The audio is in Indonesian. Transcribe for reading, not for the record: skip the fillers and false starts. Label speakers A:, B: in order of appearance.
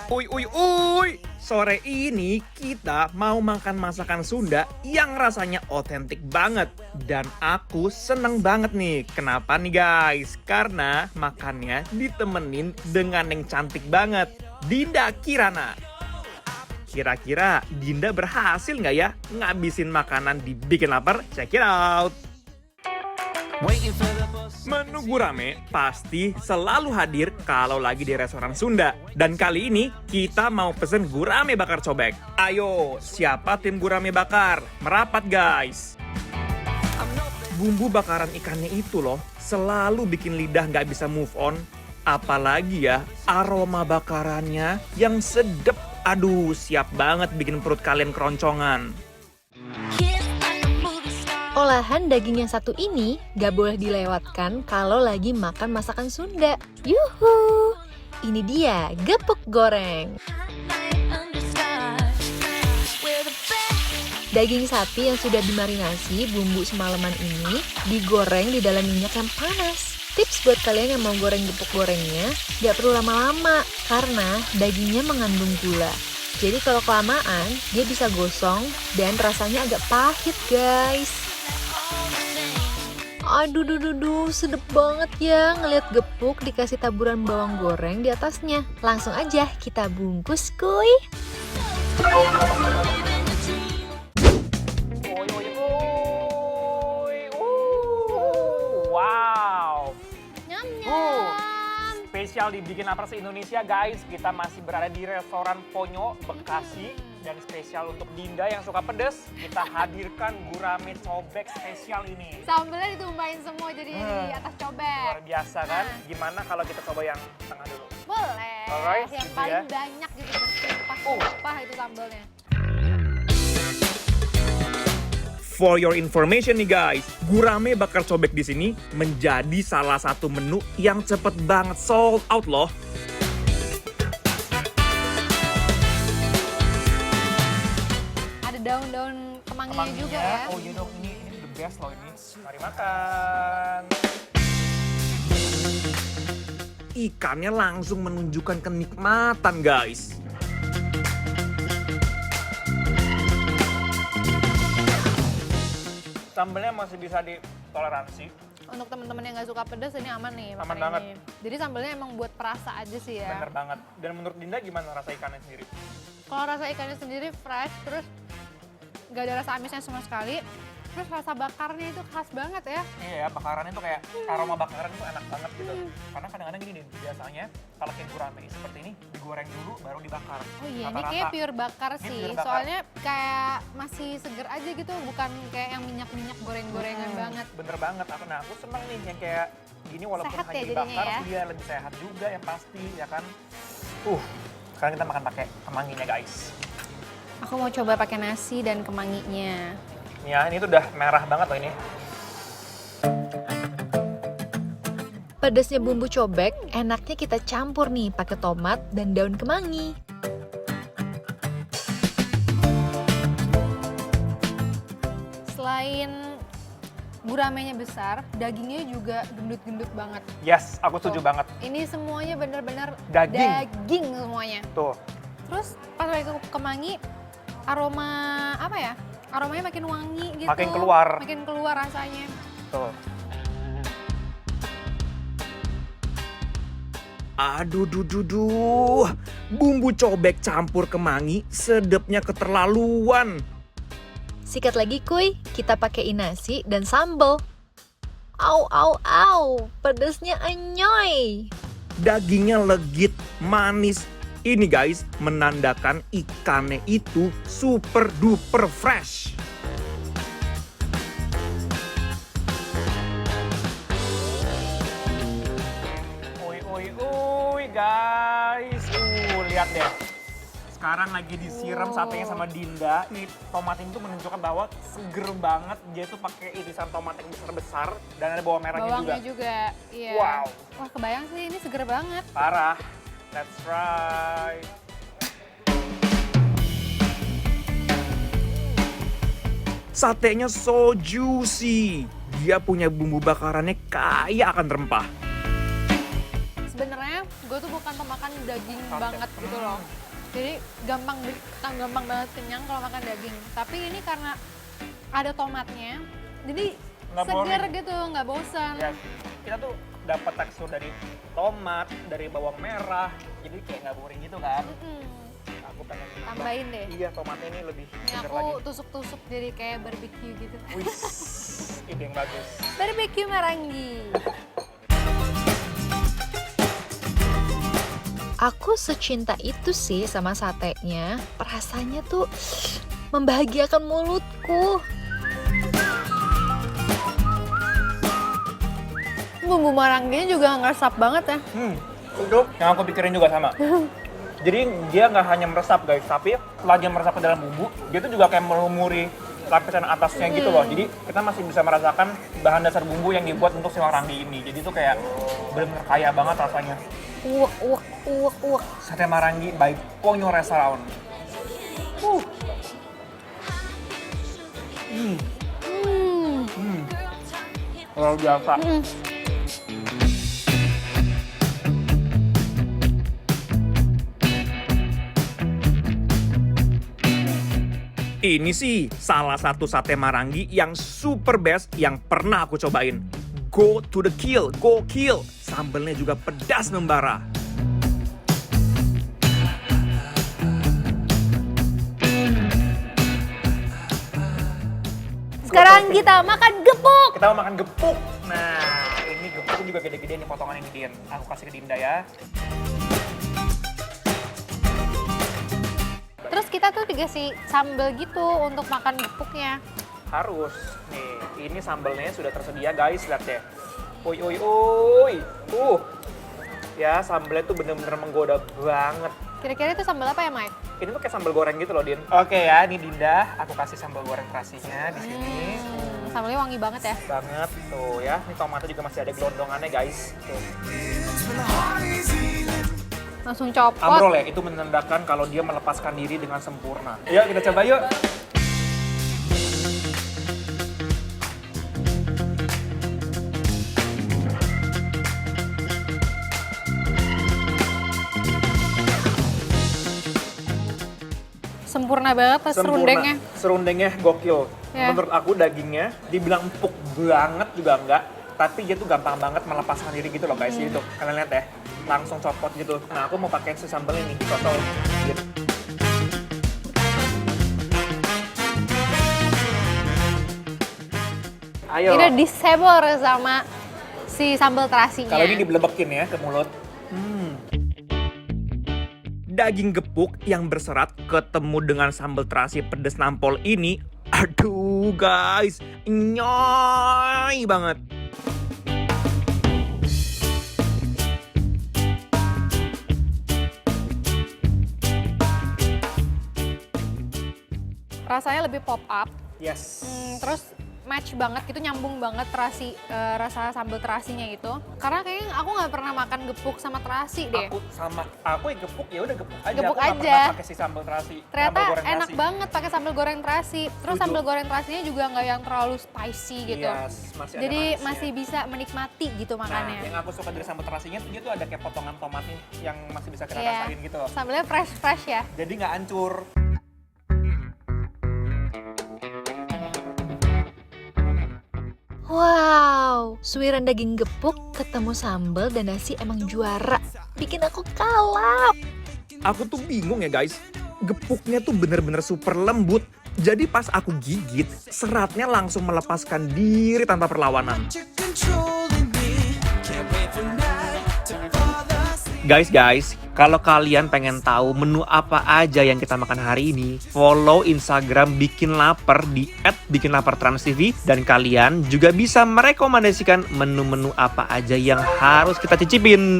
A: Uy, sore ini kita mau makan masakan Sunda yang rasanya otentik banget. Dan aku seneng banget nih. Kenapa nih guys? Karena makannya ditemenin dengan yang cantik banget, Dinda Kirana. Kira-kira Dinda berhasil nggak ya ngabisin makanan dibikin lapar? Check it out! Menu gurame pasti selalu hadir kalau lagi di restoran Sunda. Dan kali ini kita mau pesen gurame bakar cobek. Ayo, siapa tim gurame bakar? Merapat guys! Bumbu bakaran ikannya itu loh, selalu bikin lidah nggak bisa move on. Apalagi ya, aroma bakarannya yang sedep. Aduh, siap banget bikin perut kalian keroncongan.
B: Olahan daging yang satu ini gak boleh dilewatkan kalau lagi makan masakan Sunda. Yuhu! Ini dia gepuk goreng. Daging sapi yang sudah dimarinasi bumbu semalaman ini digoreng di dalam minyak yang panas. Tips buat kalian yang mau goreng gepuk gorengnya, gak perlu lama-lama karena dagingnya mengandung gula. Jadi kalau kelamaan, dia bisa gosong dan rasanya agak pahit guys. Aduh, sedep banget ya ngeliat gepuk dikasih taburan bawang goreng di atasnya. Langsung aja kita bungkus kuy.
A: Wow!
B: Nyam-nyam.
A: Spesial dibikin lapar se-Indonesia guys. Kita masih berada di restoran Ponyo, Bekasi. Dan spesial untuk Dinda yang suka pedas, kita hadirkan gurame cobek spesial ini.
C: Sambelnya ditumpahin semua jadi di atas cobek.
A: Luar biasa kan? Gimana kalau kita coba yang tengah dulu?
C: Boleh.
A: Alright,
C: Yang
A: gitu
C: paling
A: ya.
C: banyak gitu bertumpah-tumpah itu sambelnya.
A: For your information nih guys, gurame bakar cobek di sini menjadi salah satu menu yang cepet banget sold out loh.
C: Ada daun-daun kemanginya juga ya.
A: Oh iya dong, ini the best loh ini. Mari makan. Ikannya langsung menunjukkan kenikmatan guys. Sambelnya masih bisa ditoleransi.
C: Untuk teman-teman yang nggak suka pedas ini aman nih makan
A: Aman banget.
C: ini. Jadi sambelnya emang buat perasa aja sih ya.
A: Bener banget. Dan menurut Dinda gimana rasa ikannya sendiri?
C: Kalau rasa ikannya sendiri fresh, terus nggak ada rasa amisnya sama sekali. Terus rasa bakarnya itu khas banget ya.
A: Iya ya, bakarannya tuh kayak aroma bakaran tuh enak banget gitu. Karena kadang-kadang gini nih, biasanya kalau kayak gurame seperti ini digoreng dulu baru dibakar.
C: Oh iya, ini
A: Rata-rata.
C: kayak pure bakar
A: Ini
C: sih.
A: pure bakar.
C: Soalnya kayak masih seger aja gitu, bukan kayak yang minyak-minyak goreng-gorengan banget.
A: Bener banget. Nah, aku seneng nih yang kayak gini walaupun
C: Sehat
A: hanya
C: ya jadinya
A: dibakar,
C: ya.
A: dia lebih sehat juga ya pasti ya kan. Sekarang kita makan pakai kemanginya guys.
C: Aku mau coba pakai nasi dan kemanginya.
A: Ya, ini tuh udah merah banget loh ini.
B: Pedasnya bumbu cobek, enaknya kita campur nih pakai tomat dan daun kemangi.
C: Selain guramenya besar, dagingnya juga gendut-gendut banget.
A: Yes, aku setuju
C: Tuh.
A: banget.
C: Ini semuanya bener-bener
A: Daging.
C: daging semuanya.
A: Tuh,
C: Terus pas lagi ke kemangi, aroma apa ya? Aromanya makin wangi gitu.
A: Makin keluar.
C: Makin keluar rasanya.
A: tuh. Aduh, bumbu cobek campur kemangi sedepnya keterlaluan.
B: Sikat lagi kuy, kita pakai nasi dan sambal. Au, pedasnya anyoy.
A: Dagingnya legit, manis. Ini guys, menandakan ikannya itu super duper fresh. Ui guys. Lihat deh. Sekarang lagi disiram satenya sama Dinda. Nih tomat ini tuh menunjukkan bahwa seger banget. Dia tuh pakai irisan tomat yang besar-besar dan ada bawang merahnya
C: Bawangnya
A: juga.
C: juga. Iya.
A: Wow.
C: Wah, kebayang sih ini seger banget.
A: Parah. Let's try. Satenya so juicy. Dia punya bumbu bakarannya kaya akan rempah.
C: Sebenarnya gue tuh bukan pemakan daging banget gitu loh. Jadi gampang banget kenyang kalau makan daging. Tapi ini karena ada tomatnya, jadi
A: Nggak
C: seger
A: boring.
C: gitu, nggak bosan.
A: Ya, kita tuh dapat tekstur dari tomat, dari bawang merah, jadi kayak nggak boring gitu kan. Aku pengen nambah.
C: Tambahin deh.
A: Iya, tomatnya ini lebih
C: Ini
A: seger
C: aku
A: lagi.
C: tusuk-tusuk jadi kayak barbecue gitu.
A: Wih, ide yang bagus.
C: Barbecue Marangi.
B: Aku secinta itu sih sama satenya. Rasanya tuh membahagiakan mulutku.
C: Bumbu maranginya juga ngeresap banget ya.
A: Itu yang aku pikirin juga sama. Jadi dia nggak hanya meresap guys, tapi setelah dia meresap ke dalam bumbu, dia tuh juga kayak melumuri lapisan atasnya gitu loh. Jadi kita masih bisa merasakan bahan dasar bumbu yang dibuat untuk si marangi ini. Jadi tuh kayak benar-benar kaya banget rasanya.
C: Uwek.
A: Sate Marangi by Ponyo Restaurant. Luar biasa. Ini sih salah satu sate Marangi yang super best yang pernah aku cobain. Go to the kill, go kill. Sambelnya juga pedas membara.
C: Sekarang kita makan gepuk.
A: Kita mau makan gepuk. Nah, ini gepuk juga gede-gede nih potongan ini, Din. Aku kasih ke Dinda ya.
C: Terus kita tuh dikasih sambal gitu untuk makan gepuknya.
A: Harus. Nih, ini sambelnya sudah tersedia, guys. Lihat deh. Uy. Ya, sambelnya tuh bener-bener menggoda banget.
C: Kira-kira itu sambal apa ya, Mike?
A: Ini tuh kayak sambal goreng gitu loh, Din. Oke ya, ini Dinda. Aku kasih sambal goreng terasinya di sini.
C: Sambalnya wangi banget ya.
A: Banget tuh ya. Ini tomatnya juga masih ada gelondongannya, guys. Tuh.
C: Langsung copot.
A: Amrol ya, itu menandakan kalau dia melepaskan diri dengan sempurna. Yuk, kita coba yuk.
C: Sempurna banget pas serundengnya.
A: Serundengnya gokil.
C: Ya.
A: Menurut aku dagingnya dibilang empuk banget juga enggak, tapi dia tuh gampang banget melepaskan diri gitu loh guys. Jadi tuh kalian lihat ya, langsung copot gitu. Nah, aku mau pakai si sambal ini, sosol. Gitu. Ayo.
C: Ini udah disebor sama si sambal terasinya.
A: Kalau ini dibelebekin ya ke mulut. Daging gepuk yang berserat ketemu dengan sambal terasi pedas nampol ini, aduh guys, nyoy banget.
C: Rasanya lebih pop up.
A: Yes.
C: Terus match banget gitu, nyambung banget terasi, rasa sambal terasinya itu. Karena kayaknya aku nggak pernah makan gepuk sama terasi deh.
A: Aku yang gepuk ya udah gepuk aja.
C: Gepuk
A: aku nggak
C: aja.
A: pernah pakai si sambal terasi.
C: Ternyata
A: sambal goreng
C: enak
A: terasi.
C: banget pakai sambal goreng terasi. Terus
A: Setuju.
C: sambal goreng terasinya juga nggak yang terlalu spicy gitu.
A: Yes, masih ada
C: Jadi
A: manisnya.
C: masih bisa menikmati gitu
A: Nah,
C: makannya.
A: yang aku suka dari sambal terasinya dia tuh ada kayak potongan tomatnya yang masih bisa kita
C: Iya.
A: rasain gitu loh.
C: Sambalnya fresh ya.
A: Jadi nggak hancur.
B: Wow, suiran daging gepuk ketemu sambal dan nasi emang juara. Bikin aku kalap.
A: Aku tuh bingung ya guys, gepuknya tuh bener-bener super lembut. Jadi pas aku gigit, seratnya langsung melepaskan diri tanpa perlawanan. Guys, kalau kalian pengen tahu menu apa aja yang kita makan hari ini, follow Instagram Bikin Lapar di @bikinlapartransTV dan kalian juga bisa merekomendasikan menu-menu apa aja yang harus kita cicipin.